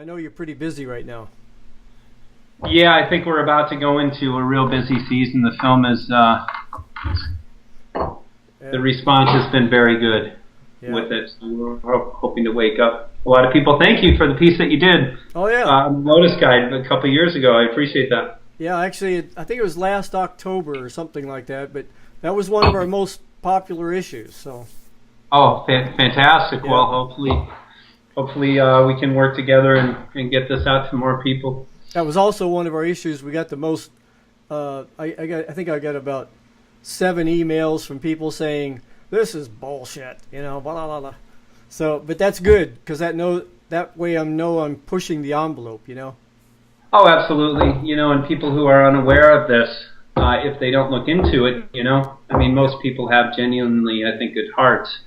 I know you're pretty busy right now. Yeah, I think we're about to go into a real busy season. The film is, the response has been very good with it. So we're hoping to wake up a lot of people. Thank you for the piece that you did. Oh, yeah. Lotus Guide a couple of years ago. I appreciate that. Yeah, actually, I think it was last October or something like that, but that was one of our most popular issues. So. Oh, fantastic. Yeah. Well, hopefully we can work together and get this out to more people. That was also one of our issues. We got the most. I think I got about 7 emails from people saying this is bullshit. Blah blah blah. So, but that's good because that way I know I'm pushing the envelope. Oh, absolutely. And people who are unaware of this, if they don't look into it, I mean, most people have genuinely, I think, good hearts.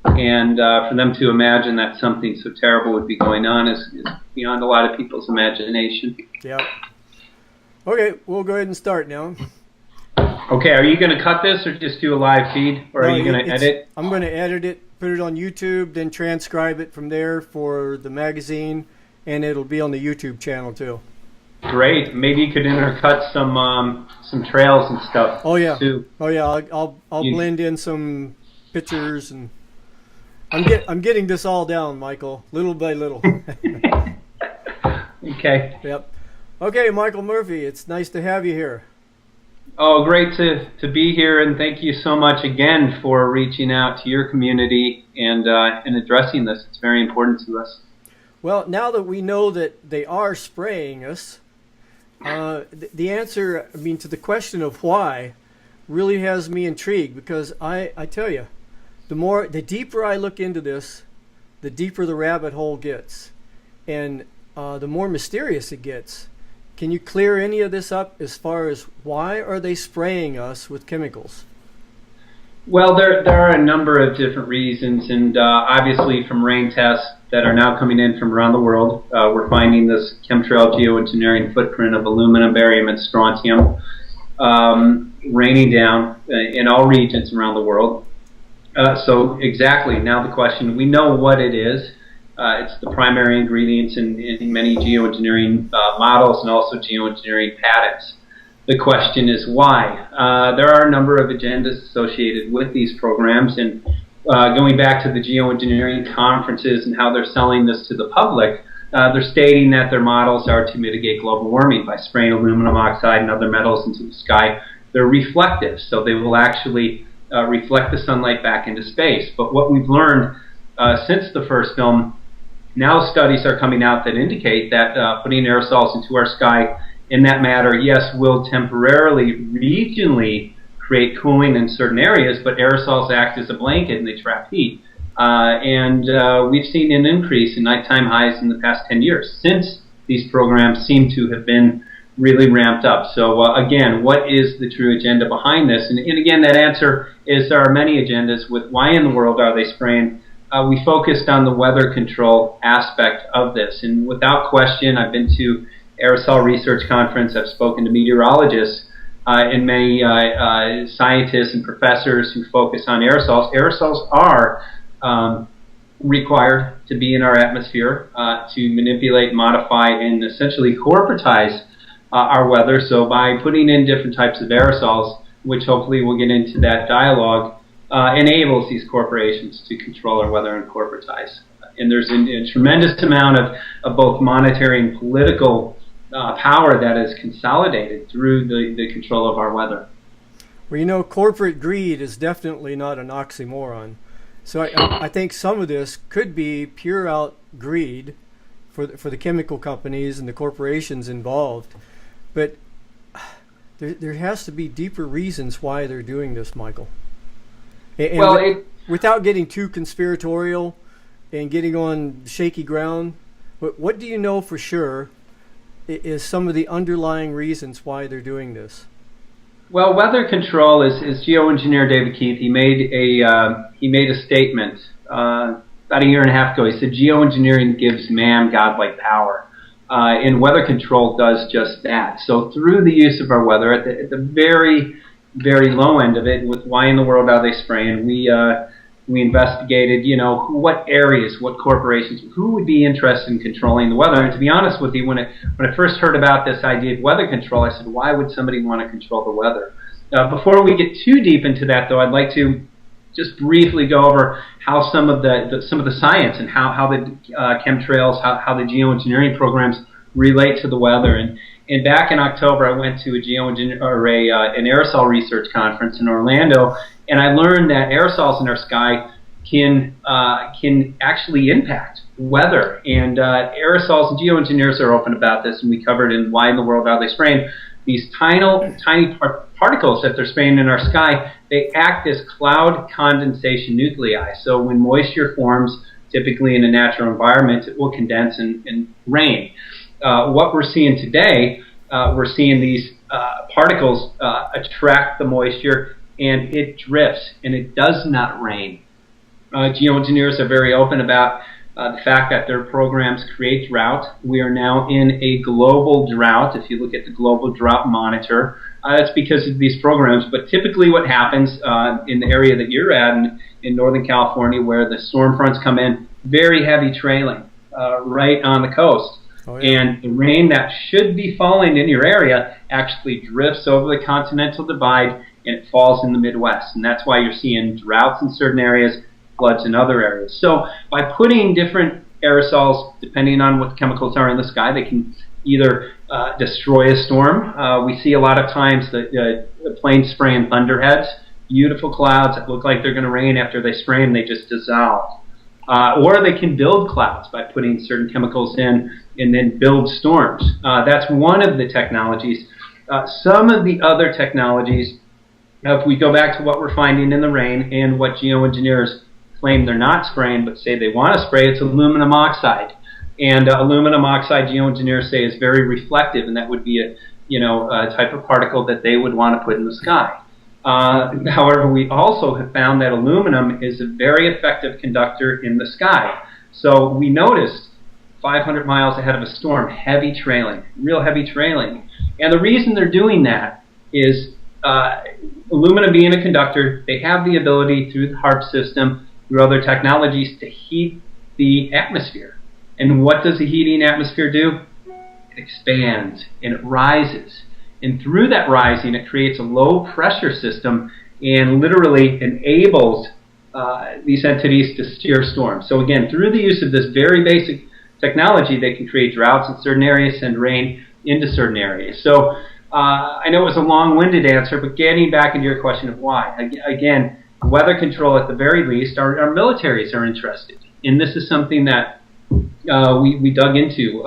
And for them to imagine that something so terrible would be going on is beyond a lot of people's imagination. Yeah. Okay, we'll go ahead and start now. Okay, are you going to cut this or just do a live feed? Or are you going to edit? I'm going to edit it, put it on YouTube, then transcribe it from there for the magazine, and it'll be on the YouTube channel too. Great. Maybe you could intercut some trails and stuff. Oh yeah. Too. Oh yeah. I'll blend in some pictures and I'm getting this all down, Michael, little by little. Okay. Yep. Okay, Michael Murphy, it's nice to have you here. Oh, great to be here, and thank you so much again for reaching out to your community and addressing this. It's very important to us. Well, now that we know that they are spraying us, the answer, to the question of why, really has me intrigued because I tell you, the deeper I look into this, the deeper the rabbit hole gets, and the more mysterious it gets. Can you clear any of this up as far as why are they spraying us with chemicals? Well, there are a number of different reasons, and obviously from rain tests that are now coming in from around the world, we're finding this chemtrail geoengineering footprint of aluminum, barium, and strontium raining down in all regions around the world. So exactly, now the question, we know what it is. It's the primary ingredients in many geoengineering models and also geoengineering patents. The question is why. There are a number of agendas associated with these programs, and going back to the geoengineering conferences and how they're selling this to the public, they're stating that their models are to mitigate global warming by spraying aluminum oxide and other metals into the sky. They're reflective, so they will actually reflect the sunlight back into space. But what we've learned since the first film, now studies are coming out that indicate that putting aerosols into our sky in that matter, yes, will temporarily, regionally create cooling in certain areas, but aerosols act as a blanket and they trap heat. We've seen an increase in nighttime highs in the past 10 years since these programs seem to have been really ramped up. So again, what is the true agenda behind this? And again, that answer is there are many agendas with why in the world are they spraying. We focused on the weather control aspect of this, and without question, I've been to aerosol research conference, I've spoken to meteorologists and many scientists and professors who focus on aerosols. Aerosols are required to be in our atmosphere to manipulate, modify, and essentially corporatize our weather. So by putting in different types of aerosols, which hopefully we'll get into that dialogue, enables these corporations to control our weather and corporatize. And there's a tremendous amount of both monetary and political power that is consolidated through the control of our weather. Well, corporate greed is definitely not an oxymoron. So I think some of this could be pure out greed for the chemical companies and the corporations involved. But there has to be deeper reasons why they're doing this, Michael. And without getting too conspiratorial and getting on shaky ground, what do you know for sure is some of the underlying reasons why they're doing this? Well, weather control is geoengineer David Keith. He made a statement about a year and a half ago. He said geoengineering gives man godlike power, and weather control does just that. So through the use of our weather at the very, very low end of it, with why in the world are they spraying, we We investigated, what areas, what corporations, who would be interested in controlling the weather. And to be honest with you, when I first heard about this idea of weather control, I said, why would somebody want to control the weather? Before we get too deep into that, though, I'd like to just briefly go over how some of the science and how the chemtrails, how the geoengineering programs relate to the weather. And back in October, I went to an aerosol research conference in Orlando, and I learned that aerosols in our sky can actually impact weather. And aerosols, and geoengineers are open about this, and we covered in Why in the World Are They Spraying? These tiny particles that they're spraying in our sky, they act as cloud condensation nuclei. So when moisture forms, typically in a natural environment, it will condense and rain. What we're seeing today, we're seeing these particles attract the moisture, and it drifts, and it does not rain. Geoengineers are very open about the fact that their programs create drought. We are now in a global drought. If you look at the Global Drought Monitor, that's because of these programs. But typically what happens in the area that you're at in Northern California, where the storm fronts come in, very heavy trailing right on the coast. Oh, yeah. And the rain that should be falling in your area actually drifts over the Continental Divide, and it falls in the Midwest. And that's why you're seeing droughts in certain areas, floods in other areas. So by putting different aerosols, depending on what the chemicals are in the sky, they can either destroy a storm. We see a lot of times the planes spraying thunderheads, beautiful clouds that look like they're going to rain. After they spray them, they just dissolve. Or they can build clouds by putting certain chemicals in and then build storms. That's one of the technologies. Some of the other technologies, if we go back to what we're finding in the rain and what geoengineers claim they're not spraying but say they want to spray, it's aluminum oxide. And aluminum oxide, geoengineers say, is very reflective, and that would be a type of particle that they would want to put in the sky. However, we also have found that aluminum is a very effective conductor in the sky. So we noticed 500 miles ahead of a storm, heavy trailing, real heavy trailing. And the reason they're doing that is aluminum being a conductor, they have the ability through the HARP system, through other technologies, to heat the atmosphere. And what does the heating atmosphere do? It expands and it rises. And through that rising, it creates a low pressure system and literally enables these entities to steer storms. So again, through the use of this very basic technology, they can create droughts in certain areas, send rain into certain areas. So I know it was a long-winded answer, but getting back into your question of why. Again, weather control at the very least, our militaries are interested. And this is something that we dug into.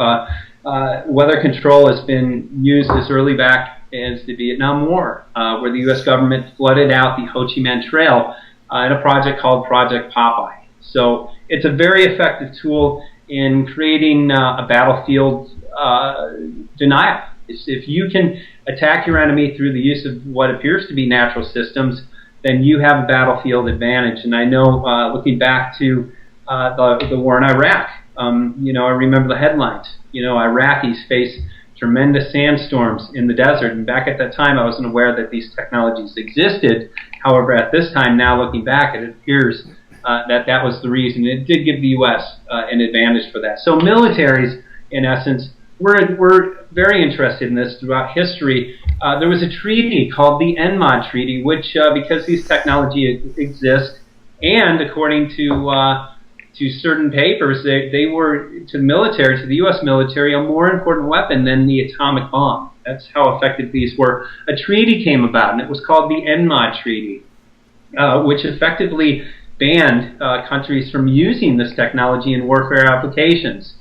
Weather control has been used as early back as the Vietnam War, where the U.S. government flooded out the Ho Chi Minh Trail in a project called Project Popeye. So it's a very effective tool in creating a battlefield denial. If you can attack your enemy through the use of what appears to be natural systems, then you have a battlefield advantage. And I know, looking back to the war in Iraq, I remember the headlines. Iraqis face tremendous sandstorms in the desert. And back at that time, I wasn't aware that these technologies existed. However, at this time, now looking back, it appears that was the reason. It did give the U.S. An advantage for that. So militaries, in essence, we're very interested in this throughout history. There was a treaty called the NMOD Treaty, which, because these technologies exist, and according to certain papers, they were, to the military, to the U.S. military, a more important weapon than the atomic bomb. That's how effective these were. A treaty came about, and it was called the NMOD Treaty, which effectively banned countries from using this technology in warfare applications.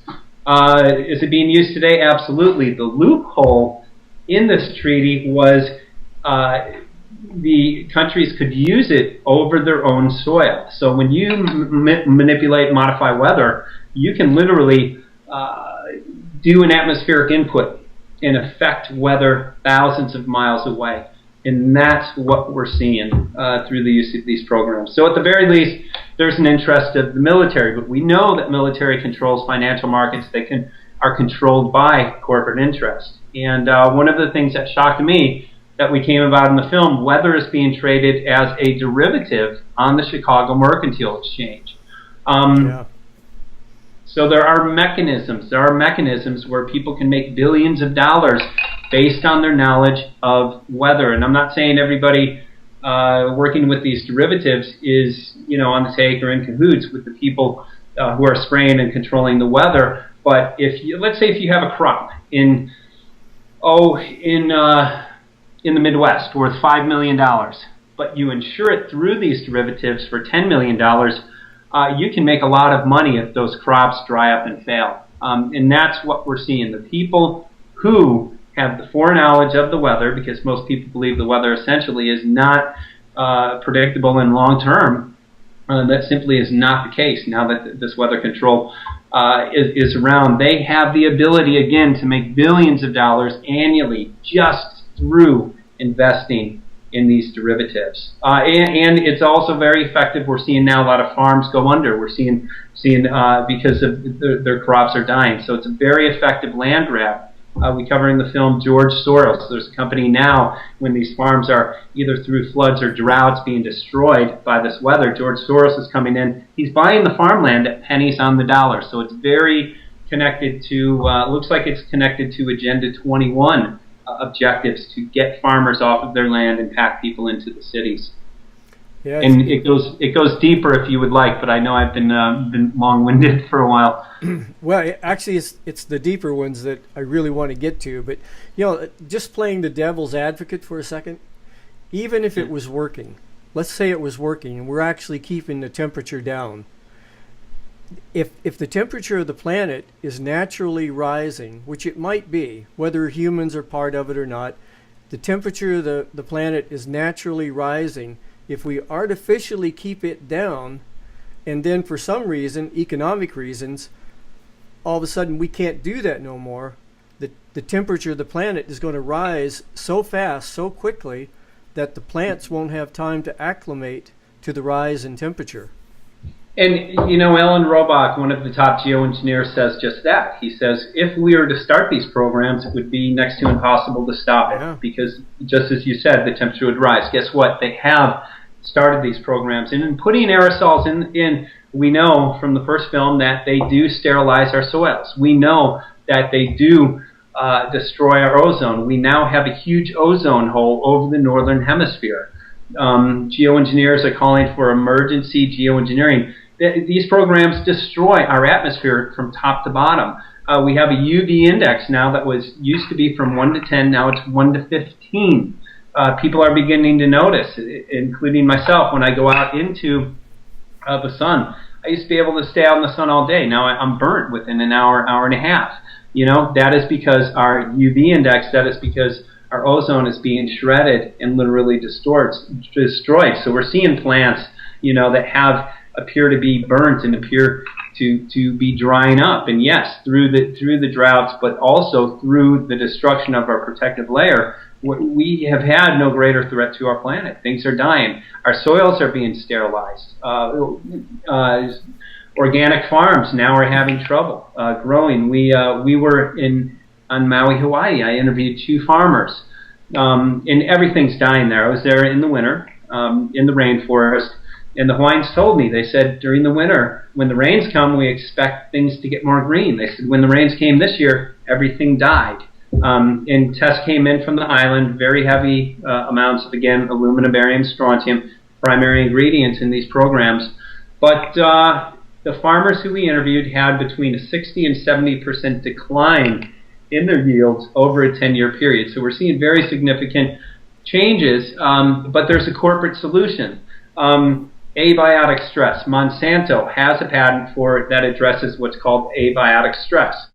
Is it being used today? Absolutely. The loophole in this treaty was the countries could use it over their own soil. So when you manipulate and modify weather, you can literally do an atmospheric input and affect weather thousands of miles away. And that's what we're seeing through the use of these programs. So at the very least, there's an interest of the military, but we know that military controls financial markets. Are controlled by corporate interest. And one of the things that shocked me, that we came about in the film, weather is being traded as a derivative on the Chicago Mercantile Exchange. Yeah. So there are mechanisms. There are mechanisms where people can make billions of dollars based on their knowledge of weather. And I'm not saying everybody working with these derivatives is, on the take or in cahoots with the people who are spraying and controlling the weather. But let's say if you have a crop in the Midwest worth $5 million, but you insure it through these derivatives for $10 million, you can make a lot of money if those crops dry up and fail. And that's what we're seeing. The people who have the foreknowledge of the weather, because most people believe the weather essentially is not predictable in long term, that simply is not the case now that this weather control is around. They have the ability, again, to make billions of dollars annually just through investing in these derivatives. And it's also very effective. We're seeing now a lot of farms go under. We're seeing because of their crops are dying. So it's a very effective land grab. We cover in the film George Soros. There's a company now, when these farms are either through floods or droughts being destroyed by this weather, George Soros is coming in. He's buying the farmland at pennies on the dollar. So it's very connected to, looks like it's connected to Agenda 21 objectives to get farmers off of their land and pack people into the cities. Yeah, and it goes deeper if you would like, but I know I've been long-winded for a while. Well, actually, it's the deeper ones that I really want to get to. But just playing the devil's advocate for a second, even if it was working, let's say it was working, and we're actually keeping the temperature down. If the temperature of the planet is naturally rising, which it might be, whether humans are part of it or not, the temperature of the planet is naturally rising. If we artificially keep it down, and then for some reason, economic reasons, all of a sudden we can't do that no more, the temperature of the planet is going to rise so fast, so quickly, that the plants won't have time to acclimate to the rise in temperature. And, Alan Robach, one of the top geoengineers, says just that. He says, if we were to start these programs, it would be next to impossible to stop it, because just as you said, the temperature would rise. Guess what? They have started these programs. And in putting aerosols in, we know from the first film that they do sterilize our soils. We know that they do destroy our ozone. We now have a huge ozone hole over the northern hemisphere. Geoengineers are calling for emergency geoengineering. These programs destroy our atmosphere from top to bottom. We have a UV index now that used to be from 1 to 10, now it's 1 to 15. People are beginning to notice, including myself, when I go out into the sun. I used to be able to stay out in the sun all day. Now I'm burnt within an hour, hour and a half. That is because our UV index, that is because our ozone is being shredded and literally destroyed. So we're seeing plants, that appear to be burnt and appear to be drying up. And yes, through the droughts, but also through the destruction of our protective layer, we have had no greater threat to our planet. Things are dying. Our soils are being sterilized. Organic farms now are having trouble growing. We were on Maui, Hawaii. I interviewed 2 farmers, and everything's dying there. I was there in the winter, in the rainforest, and the Hawaiians told me, they said, during the winter, when the rains come, we expect things to get more green. They said, when the rains came this year, everything died. And tests came in from the island, very heavy amounts of, again, aluminum, barium, strontium, primary ingredients in these programs. But the farmers who we interviewed had between a 60 and 70% decline in their yields over a 10-year period. So we're seeing very significant changes, but there's a corporate solution. Abiotic stress. Monsanto has a patent for it that addresses what's called abiotic stress.